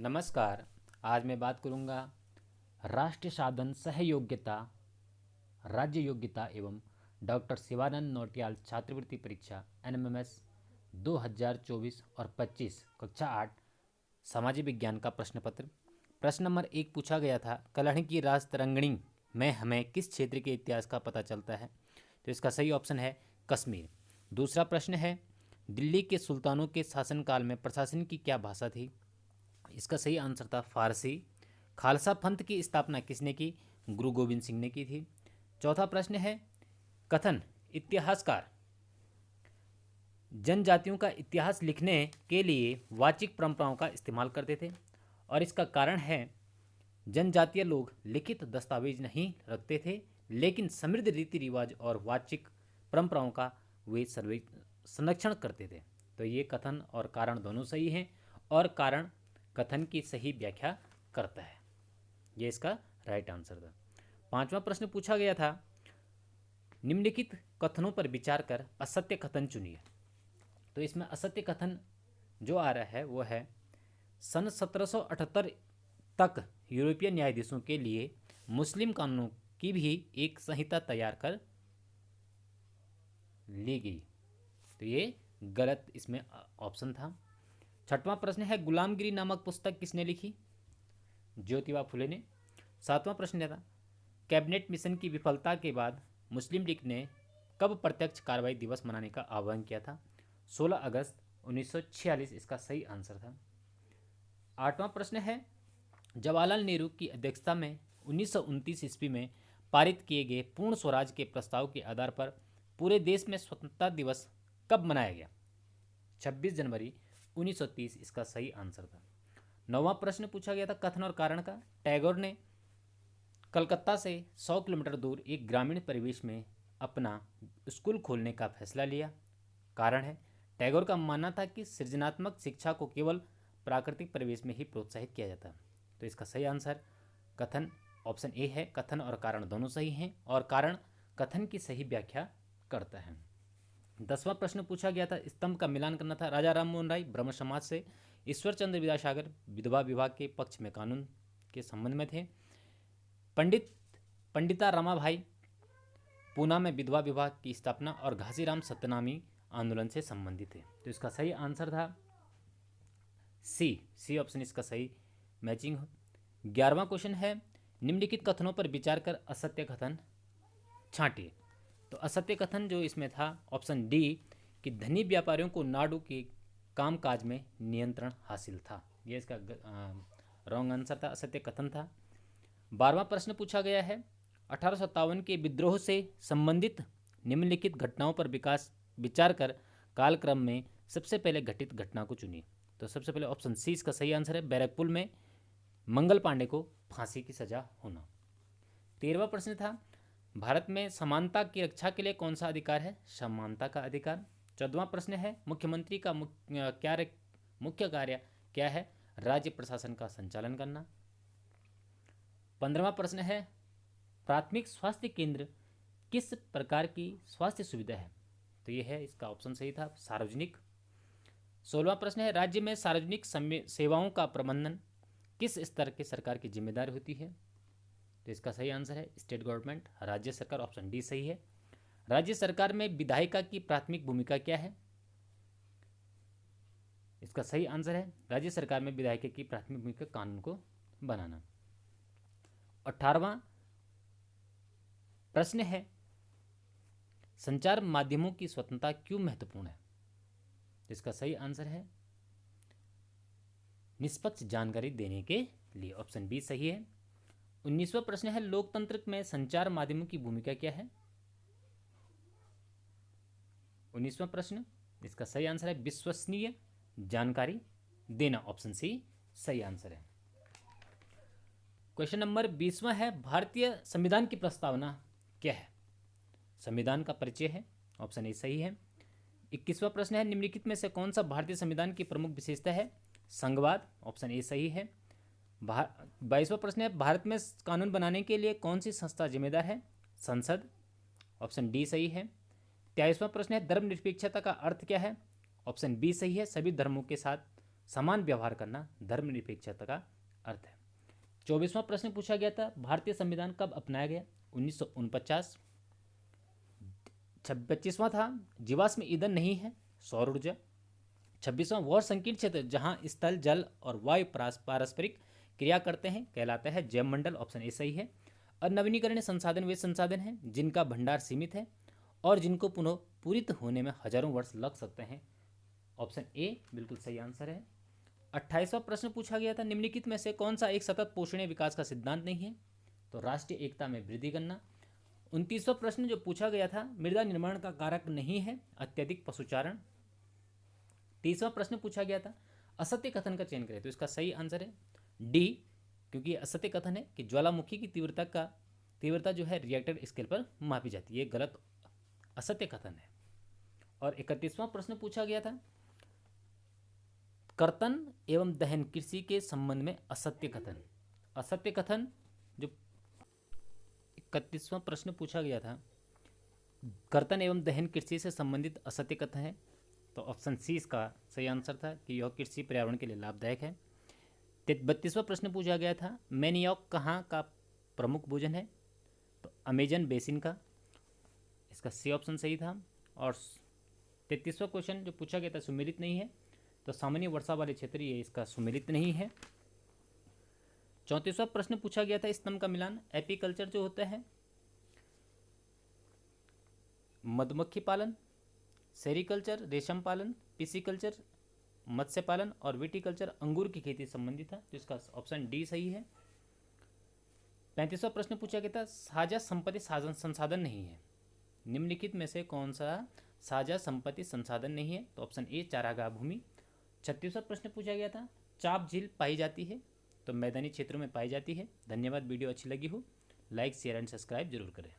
नमस्कार। आज मैं बात करूंगा राष्ट्रीय साधन सहयोग्यता, राज्य योग्यता एवं डॉक्टर शिवानंद नौटियाल छात्रवृत्ति परीक्षा एनएमएमएस 2024 और 25 कक्षा 8 सामाजिक विज्ञान का प्रश्न पत्र। प्रश्न नंबर 1 पूछा गया था, कलहड़ की राज तरंगिणी में हमें किस क्षेत्र के इतिहास का पता चलता है? तो इसका सही ऑप्शन है कश्मीर। दूसरा प्रश्न है, दिल्ली के सुल्तानों के शासनकाल में प्रशासन की क्या भाषा थी? इसका सही आंसर था फारसी। खालसा पंथ की स्थापना किसने की? गुरु गोविंद सिंह ने की थी। चौथा प्रश्न है, कथन इतिहासकार जनजातियों का इतिहास लिखने के लिए वाचिक परंपराओं का इस्तेमाल करते थे और इसका कारण है जनजातीय लोग लिखित दस्तावेज नहीं रखते थे, लेकिन समृद्ध रीति रिवाज और वाचिक परंपराओं का वे संरक्षण करते थे। तो ये कथन और कारण दोनों सही हैं और कारण कथन की सही व्याख्या करता है। ये इसका राइट आंसर था। पांचवा प्रश्न पूछा गया था, निम्नलिखित कथनों पर विचार कर असत्य कथन चुनिए। तो इसमें असत्य कथन जो आ रहा है वो है, सन 1778 तक यूरोपीय न्यायाधीशों के लिए मुस्लिम कानूनों की भी एक संहिता तैयार कर ली गई। तो ये गलत इसमें ऑप्शन था। छठवां प्रश्न है, गुलामगिरी नामक पुस्तक किसने लिखी? ज्योतिबा फुले ने। सातवां प्रश्न था, कैबिनेट मिशन की विफलता के बाद मुस्लिम लीग ने कब प्रत्यक्ष कार्रवाई दिवस मनाने का आह्वान किया था? 16 अगस्त 1946 इसका सही आंसर था। आठवां प्रश्न है, जवाहरलाल नेहरू की अध्यक्षता में 1929 ईस्वी में पारित किए गए पूर्ण स्वराज के प्रस्ताव के आधार पर पूरे देश में स्वतंत्रता दिवस कब मनाया गया? 26 जनवरी 1930 इसका सही आंसर था। नौवां प्रश्न पूछा गया था कथन और कारण का। टैगोर ने कलकत्ता से 100 किलोमीटर दूर एक ग्रामीण परिवेश में अपना स्कूल खोलने का फैसला लिया। कारण है, टैगोर का मानना था कि सृजनात्मक शिक्षा को केवल प्राकृतिक परिवेश में ही प्रोत्साहित किया जाता है। तो इसका सही आंसर कथन ऑप्शन ए है। कथन और कारण दोनों सही हैं और कारण कथन की सही व्याख्या करता है। 10वां प्रश्न पूछा गया था, स्तंभ का मिलान करना था। राजा राम मोहन राय ब्रह्म समाज से, ईश्वर चंद्र विद्यासागर विधवा विवाह के पक्ष में कानून के संबंध में थे, पंडिता रमाबाई पूना में विधवा विवाह की स्थापना और घासीराम सत्यनामी आंदोलन से संबंधित थे। तो इसका सही आंसर था सी ऑप्शन इसका सही मैचिंग हो। 11वां क्वेश्चन है, निम्नलिखित कथनों पर विचार कर असत्य कथन छांटिए। तो असत्य कथन जो इसमें था ऑप्शन डी कि धनी व्यापारियों को नाडू के कामकाज में नियंत्रण हासिल था। यह इसका रॉन्ग आंसर था, असत्य कथन था। 12वां प्रश्न पूछा गया है, 1857 के विद्रोह से संबंधित निम्नलिखित घटनाओं पर विचार कर कालक्रम में सबसे पहले घटित घटना को चुनिए। तो सबसे पहले ऑप्शन सी इसका सही आंसर है, बैरकपुर में मंगल पांडे को फांसी की सजा होना। 13वां प्रश्न था, भारत में समानता की रक्षा के लिए कौन सा अधिकार है? समानता का अधिकार। 14वां प्रश्न है, मुख्यमंत्री का मुख्य कार्य क्या है? राज्य प्रशासन का संचालन करना। 15वां प्रश्न है, प्राथमिक स्वास्थ्य केंद्र किस प्रकार की स्वास्थ्य सुविधा है? तो यह है इसका ऑप्शन सही था, सार्वजनिक। 16वां प्रश्न है, राज्य में सार्वजनिक सेवाओं का प्रबंधन किस स्तर के सरकार की जिम्मेदारी होती है? तो इसका सही आंसर है स्टेट गवर्नमेंट, राज्य सरकार, ऑप्शन डी सही है। राज्य सरकार में विधायिका की प्राथमिक भूमिका क्या है? इसका सही आंसर है राज्य सरकार में विधायिका की प्राथमिक भूमिका कानून को बनाना। 18वां प्रश्न है, संचार माध्यमों की स्वतंत्रता क्यों महत्वपूर्ण है? इसका सही आंसर है निष्पक्ष जानकारी देने के लिए, ऑप्शन बी सही है। 19वां प्रश्न है, लोकतंत्र में संचार माध्यमों की भूमिका क्या है? 19वां प्रश्न इसका सही आंसर है विश्वसनीय जानकारी देना, ऑप्शन सी सही आंसर है। क्वेश्चन नंबर 20वां है, भारतीय संविधान की प्रस्तावना क्या है? संविधान का परिचय है, ऑप्शन ए सही है। 21वां प्रश्न है, निम्नलिखित में से कौन सा भारतीय संविधान की प्रमुख विशेषता है? संघवाद, ऑप्शन ए सही है। 22वां प्रश्न है, भारत में कानून बनाने के लिए कौन सी संस्था जिम्मेदार है? संसद, ऑप्शन डी सही है। 23वां प्रश्न है, धर्मनिरपेक्षता का अर्थ क्या है? ऑप्शन बी सही है, सभी धर्मों के साथ समान व्यवहार करना धर्मनिरपेक्षता का अर्थ है। 24वां प्रश्न पूछा गया था, भारतीय संविधान कब अपनाया गया? 1949। 25वां था, जीवाश्म ईंधन नहीं है, सौर ऊर्जा। 26वां, वह संकीर्ण क्षेत्र जहां स्थल, जल और वायु पारस्परिक क्रिया करते हैं कहलाता है जैव मंडल, ऑप्शन ए सही है। और नवीनीकरणीय संसाधन वे संसाधन हैं जिनका भंडार सीमित है और जिनको पुनः पूरित होने में हजारों वर्ष लग सकते हैं, ऑप्शन ए बिल्कुल सही आंसर है। 28वां प्रश्न पूछा गया था, निम्नलिखित में से कौन सा एक सतत पोषणीय विकास का सिद्धांत नहीं है? तो राष्ट्रीय एकता में वृद्धि करना। 29वां प्रश्न जो पूछा गया था, मृदा निर्माण का कारक नहीं है अत्यधिक पशुचारण। 30वां प्रश्न पूछा गया था, असत्य कथन का चयन करें, तो इसका सही आंसर है डी, क्योंकि असत्य कथन है कि ज्वालामुखी की तीव्रता जो है रिएक्टर स्केल पर मापी जाती है, ये गलत असत्य कथन है। और 31वां प्रश्न पूछा गया था, कर्तन एवं दहन कृषि के संबंध में असत्य कथन। असत्य कथन जो 31वां प्रश्न पूछा गया था, कर्तन एवं दहन कृषि से संबंधित असत्य कथन है, तो ऑप्शन सी इसका सही आंसर था कि यह कृषि पर्यावरण के लिए लाभदायक है। 32वां प्रश्न पूछा गया था, मैनियॉक कहाँ का प्रमुख भोजन है? तो अमेजन बेसिन का, इसका सी ऑप्शन सही था। और 33वां क्वेश्चन जो पूछा गया था, सुमेलित नहीं है, तो सामान्य वर्षा वाले क्षेत्र, ये इसका सुमेलित नहीं है। 34वां प्रश्न पूछा गया था, स्तंभ का मिलान एपीकल्चर जो होता है, मधुमक्खी पालन, सेरिकल्चर रेशम पालन, पिसिकल्चर मत्स्य पालन और विटिकल्चर अंगूर की खेती संबंधित है, तो इसका ऑप्शन डी सही है। 35वां प्रश्न पूछा गया था, साझा संपत्ति संसाधन नहीं है, निम्नलिखित में से कौन सा साझा संपत्ति संसाधन नहीं है? तो ऑप्शन ए चारागाह भूमि। 36वां प्रश्न पूछा गया था, चाप झील पाई जाती है, तो मैदानी क्षेत्रों में पाई जाती है। धन्यवाद। वीडियो अच्छी लगी हो लाइक शेयर एंड सब्सक्राइब जरूर करें।